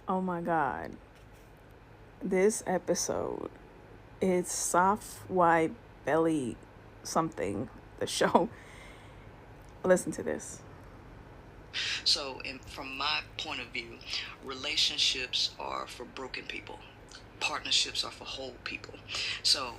Oh my God. This episode is Soft White Belly something, the show. Listen to this. So, from my point of view, relationships are for broken people, partnerships are for whole people. So,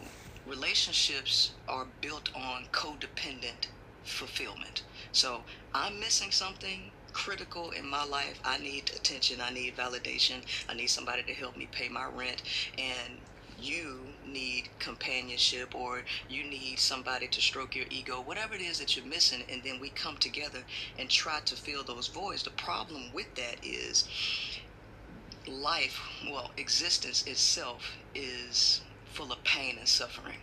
relationships are built on codependent fulfillment. So, I'm missing something critical in my life. I need attention, I need validation, I need somebody to help me pay my rent, and you need companionship, or you need somebody to stroke your ego, whatever it is that you're missing, and then we come together and try to fill those voids. The problem with that is life, well, existence itself is full of pain and suffering.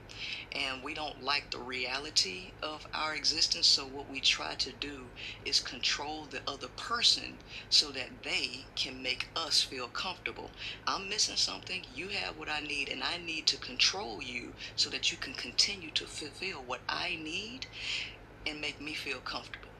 And we don't like the reality of our existence. So, what we try to do is control the other person so that they can make us feel comfortable. I'm missing something, you have what I need, and I need to control you so that you can continue to fulfill what I need and make me feel comfortable.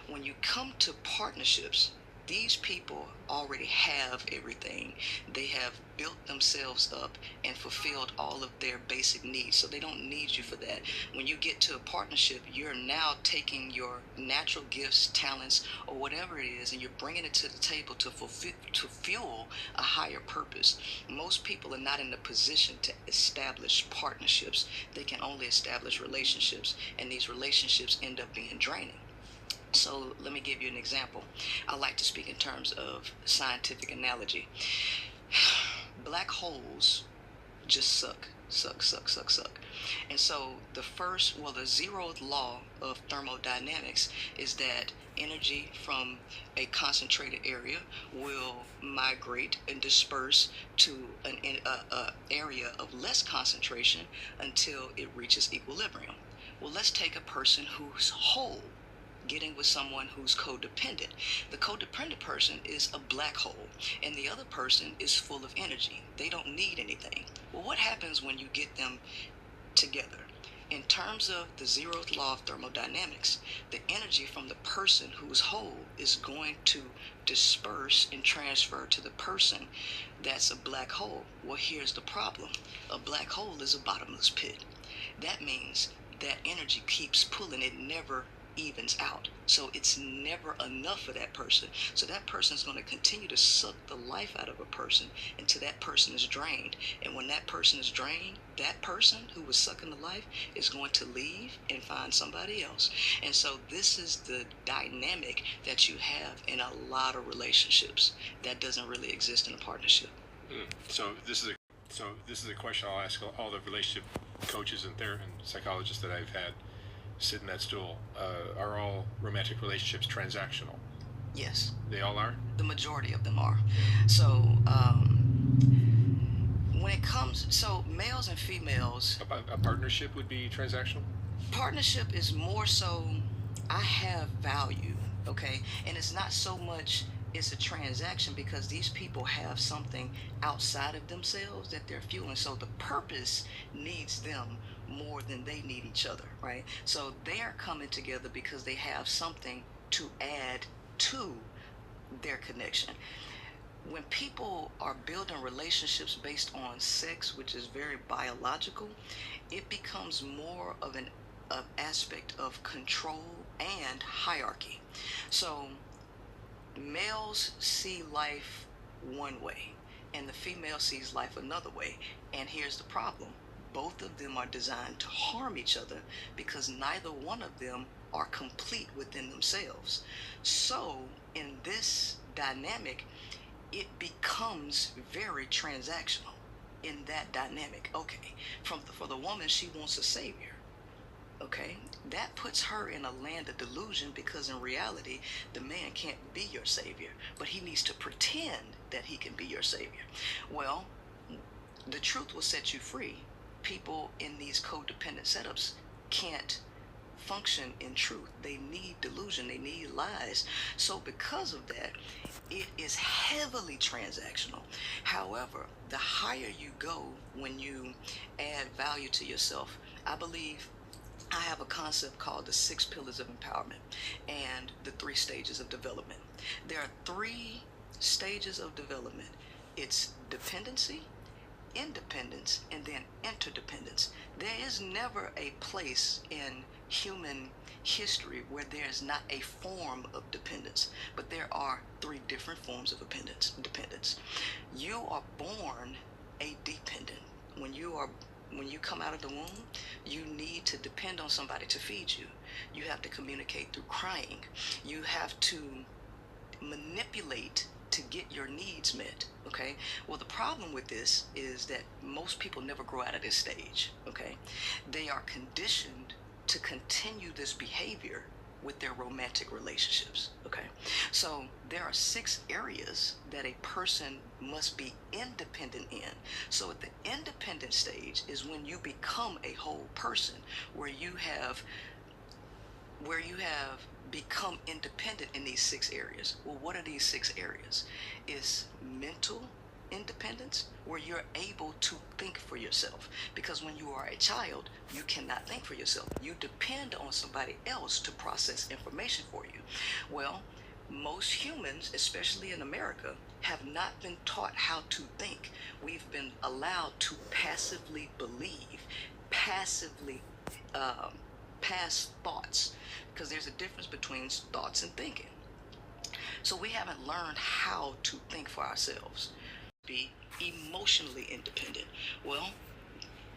When you come to partnerships, these people already have everything. They have built themselves up and fulfilled all of their basic needs. So they don't need you for that. When you get to a partnership, you're now taking your natural gifts, talents, or whatever it is, and you're bringing it to the table to fuel a higher purpose. Most people are not in the position to establish partnerships. They can only establish relationships, and these relationships end up being draining. So let me give you an example. I like to speak in terms of scientific analogy. Black holes just suck. And so the zeroth law of thermodynamics is that energy from a concentrated area will migrate and disperse to an area of less concentration until it reaches equilibrium. Well, let's take a person who's whole getting with someone who's codependent. The codependent person is a black hole, and the other person is full of energy. They don't need anything. Well, what happens when you get them together? In terms of the zeroth law of thermodynamics, the energy from the person who's whole is going to disperse and transfer to the person that's a black hole. Well, here's the problem. A black hole is a bottomless pit. That means that energy keeps pulling, it never evens out. So it's never enough for that person. So that person is going to continue to suck the life out of a person until that person is drained. And when that person is drained, that person who was sucking the life is going to leave and find somebody else. And so this is the dynamic that you have in a lot of relationships that doesn't really exist in a partnership. So this is a question I'll ask all the relationship coaches and psychologists that I've had sit in that stool. Are all romantic relationships transactional? Yes. They all are? The majority of them are. So when it comes, so males and females, A partnership would be transactional? partnership is more so, I have value, okay? And it's not so much it's a transaction because these people have something outside of themselves that they're fueling. So the purpose needs them more than they need each other, right? So they are coming together because they have something to add to their connection. When people are building relationships based on sex, which is very biological, it becomes more of an aspect of control and hierarchy. So males see life one way and the female sees life another way. And here's the problem. Both of them are designed to harm each other because neither one of them are complete within themselves. So in this dynamic, it becomes very transactional in that dynamic. Okay, for the woman, she wants a savior. Okay, that puts her in a land of delusion because in reality, the man can't be your savior, but he needs to pretend that he can be your savior. Well, the truth will set you free. People in these codependent setups can't function in truth. They need delusion, they need lies. So, because of that, it is heavily transactional. However, the higher you go when you add value to yourself, I believe I have a concept called the 6 pillars of empowerment and the 3 stages of development. There are 3 stages of development It's dependency, independence, and then interdependence. There is never a place in human history where there is not a form of dependence, but there are three different forms of dependence. You are born a dependent. When you come out of the womb, you need to depend on somebody to feed you. You have to communicate through crying. You have to manipulate to get your needs met. Okay, well, the problem with this is that most people never grow out of this stage. Okay, they are conditioned to continue this behavior with their romantic relationships. Okay, so there are 6 areas that a person must be independent in. So at the independent stage is when you become a whole person, where you have become independent in these 6 areas. Well, what are these 6 areas? It's mental independence, where you're able to think for yourself. Because when you are a child, you cannot think for yourself. You depend on somebody else to process information for you. Well, most humans, especially in America, have not been taught how to think. We've been allowed to passively believe, passively pass thoughts, because there's a difference between thoughts and thinking. So we haven't learned how to think for ourselves. Be emotionally independent. Well,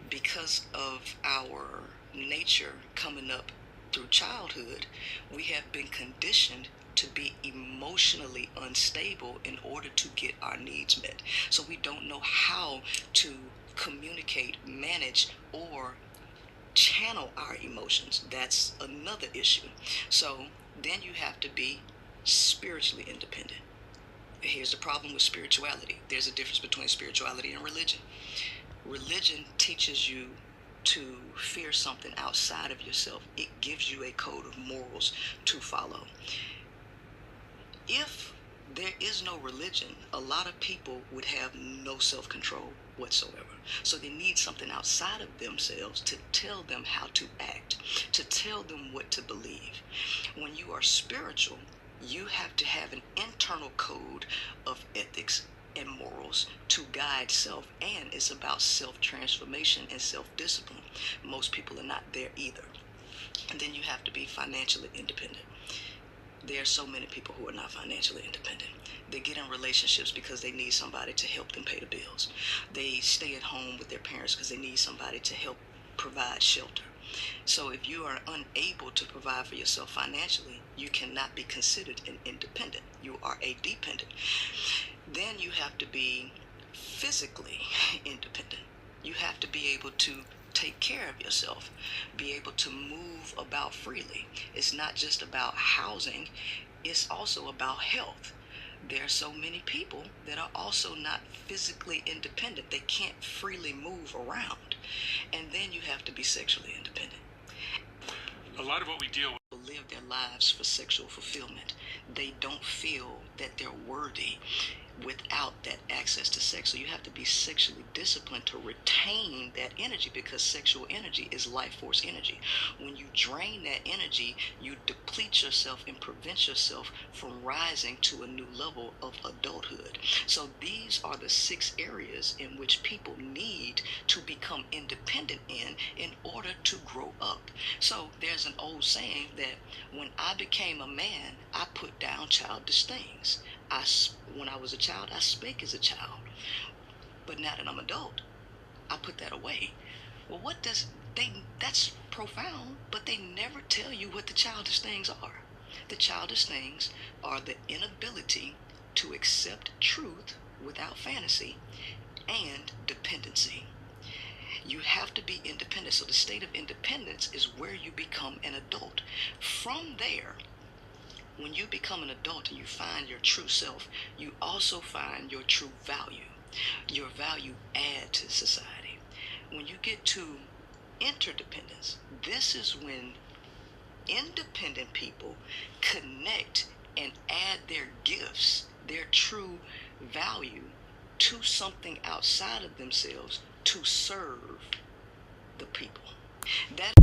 because of our nature coming up through childhood, we have been conditioned to be emotionally unstable in order to get our needs met. So we don't know how to communicate, manage, or channel our emotions. That's another issue. So then you have to be spiritually independent. Here's the problem with spirituality. There's a difference between spirituality and religion. Religion teaches you to fear something outside of yourself. It gives you a code of morals to follow. If there is no religion, a lot of people would have no self-control whatsoever. So they need something outside of themselves to tell them how to act, to tell them what to believe. When you are spiritual, you have to have an internal code of ethics and morals to guide self, and it's about self-transformation and self-discipline. Most people are not there either. And then you have to be financially independent. There are so many people who are not financially independent. They get in relationships because they need somebody to help them pay the bills. They stay at home with their parents because they need somebody to help provide shelter. So if you are unable to provide for yourself financially, you cannot be considered an independent. You are a dependent. Then you have to be physically independent. You have to be able to take care of yourself, be able to move about freely. It's not just about housing, it's also about health. There are so many people that are also not physically independent. They can't freely move around. And then you have to be sexually independent. A lot of what we deal with Live their lives for sexual fulfillment. They don't feel that they're worthy without that access to sex. So you have to be sexually disciplined to retain that energy, because sexual energy is life force energy. When you drain that energy, you deplete yourself and prevent yourself from rising to a new level of adulthood. So these are the 6 areas in which people need to become independent in order to grow up. So there's an old saying that when I became a man, I put down childish things. When I was a child, I spake as a child. But now that I'm adult, I put that away. Well, that's profound, but they never tell you what the childish things are. The childish things are the inability to accept truth without fantasy and dependency. You have to be independent. So the state of independence is where you become an adult. From there, when you become an adult and you find your true self, you also find your true value. Your value add to society. When you get to interdependence, this is when independent people connect and add their gifts, their true value, to something outside of themselves to serve the people. That